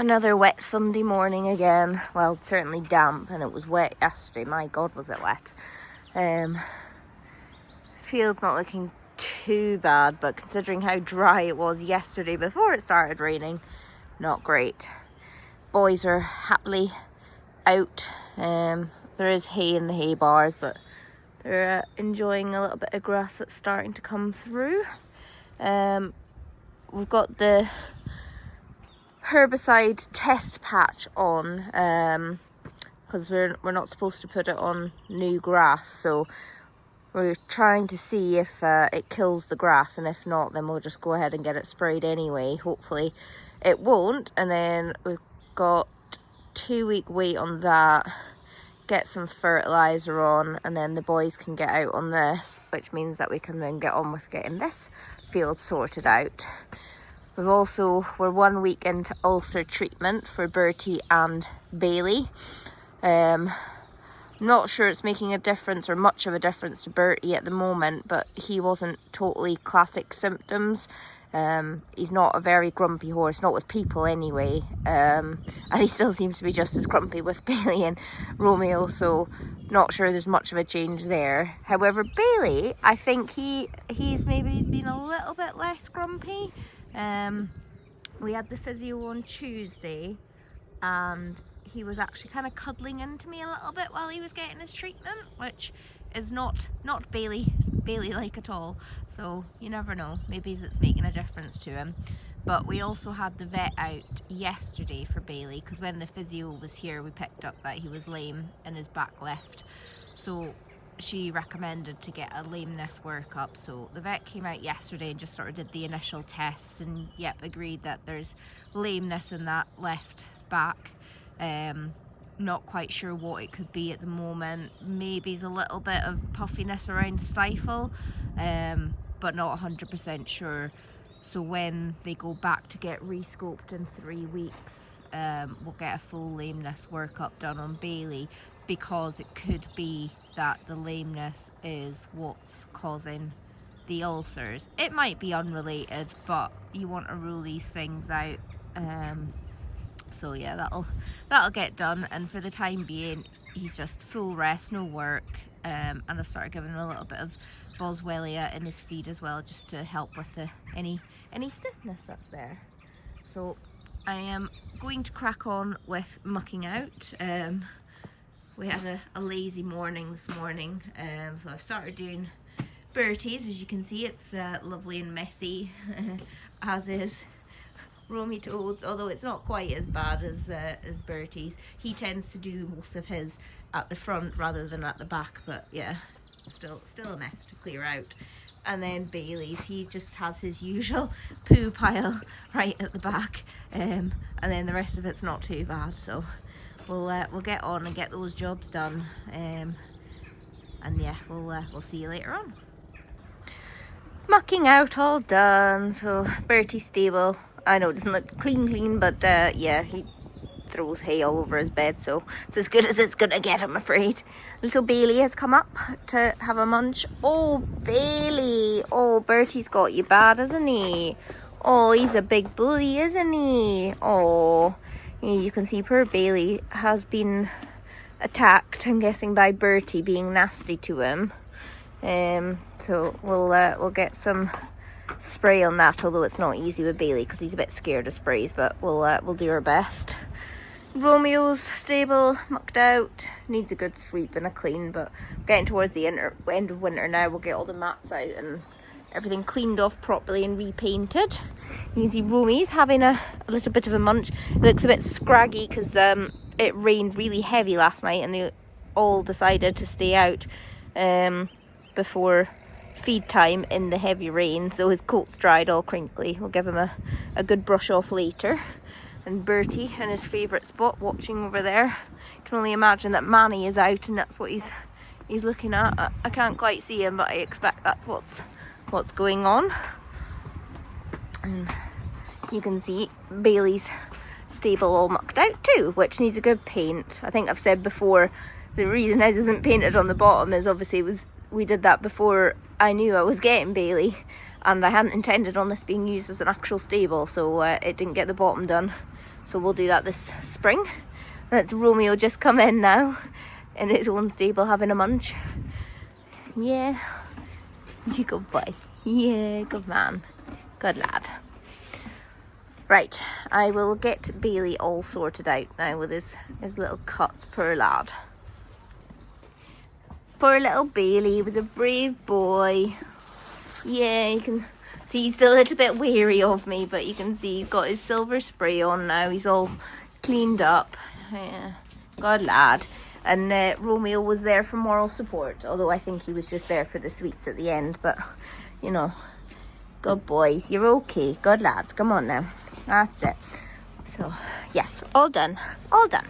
Another wet Sunday morning again. Well, certainly damp, and it was wet yesterday. My God, was it wet. Field's not looking too bad, but considering how dry it was yesterday before it started raining, not great. Boys are happily out. There is hay in the hay bars, but they're enjoying a little bit of grass that's starting to come through. We've got the herbicide test patch on because we're not supposed to put it on new grass, so we're trying to see if it kills the grass, and if not, then we'll just go ahead and get it sprayed anyway. Hopefully it won't. And then we've got 2-week wait on that, get some fertilizer on, and then the boys can get out on this, which means that we can then get on with getting this field sorted out. We're 1 week into ulcer treatment for Bertie and Bailey. Not sure it's making a difference or much of a difference to Bertie at the moment, but he wasn't totally classic symptoms. He's not a very grumpy horse, not with people anyway, and he still seems to be just as grumpy with Bailey and Romeo, so not sure there's much of a change there. However, Bailey, I think he's been a little bit less grumpy. We had the physio on Tuesday, and he was actually kind of cuddling into me a little bit while he was getting his treatment, which is not Bailey-like at all. So you never know, maybe it's making a difference to him. But we also had the vet out yesterday for Bailey, because when the physio was here, we picked up that he was lame in his back left. So she recommended to get a lameness workup. So the vet came out yesterday and just sort of did the initial tests, and agreed that there's lameness in that left back. Not quite sure what it could be at the moment. Maybe it's a little bit of puffiness around stifle, but not 100% sure. So when they go back to get re-scoped in 3 weeks, we'll get a full lameness workup done on Bailey, because it could be that the lameness is what's causing the ulcers. It might be unrelated, but you want to rule these things out. So yeah, that'll get done, and for the time being he's just full rest, no work, and I've started giving him a little bit of Boswellia in his feed as well, just to help with any stiffness that's there. So I am going to crack on with mucking out. We had a lazy morning this morning, so I started doing Bertie's. As you can see, it's lovely and messy, as is Romy Toad's, although it's not quite as bad as Bertie's. He tends to do most of his at the front rather than at the back, but yeah, still a mess to clear out. And then Bailey's, he just has his usual poo pile right at the back, and then the rest of it's not too bad. So we'll get on and get those jobs done, and yeah, we'll see you later on. Mucking out all done. So Bertie's stable. I know it doesn't look clean, but yeah, he throws hay all over his bed, so it's as good as it's gonna get, I'm afraid. Little Bailey has come up to have a munch. Oh, Bailey! Oh, Bertie's got you bad, hasn't he? Oh, he's a big bully, isn't he? Oh, yeah, you can see poor Bailey has been attacked, I'm guessing, by Bertie being nasty to him. So we'll get some spray on that, although it's not easy with Bailey because he's a bit scared of sprays, but we'll do our best. Romeo's stable, mucked out, needs a good sweep and a clean, but getting towards the end of winter now, we'll get all the mats out and everything cleaned off properly and repainted. You can see Romy's having a little bit of a munch. It looks a bit scraggy because it rained really heavy last night, and they all decided to stay out before feed time in the heavy rain, so his coat's dried all crinkly. We'll give him a good brush off later. And Bertie in his favourite spot, watching over there. I can only imagine that Manny is out and that's what he's looking at. I can't quite see him, but I expect that's what's going on. And you can see Bailey's stable all mucked out too, which needs a good paint. I think I've said before, the reason it isn't painted on the bottom is obviously we did that before I knew I was getting Bailey, and I hadn't intended on this being used as an actual stable, so it didn't get the bottom done. So we'll do that this spring. That's Romeo just come in now in his own stable having a munch. Yeah, you good boy. Yeah, good man. Good lad. Right, I will get Bailey all sorted out now with his little cuts, poor lad. Poor little Bailey was a brave boy. Yeah, you can see he's still a little bit weary of me, but you can see he's got his silver spray on now. He's all cleaned up. Yeah, good lad. And Romeo was there for moral support, although I think he was just there for the sweets at the end. But, you know, good boys. You're okay. Good lads. Come on now. That's it. So, yes, all done. All done.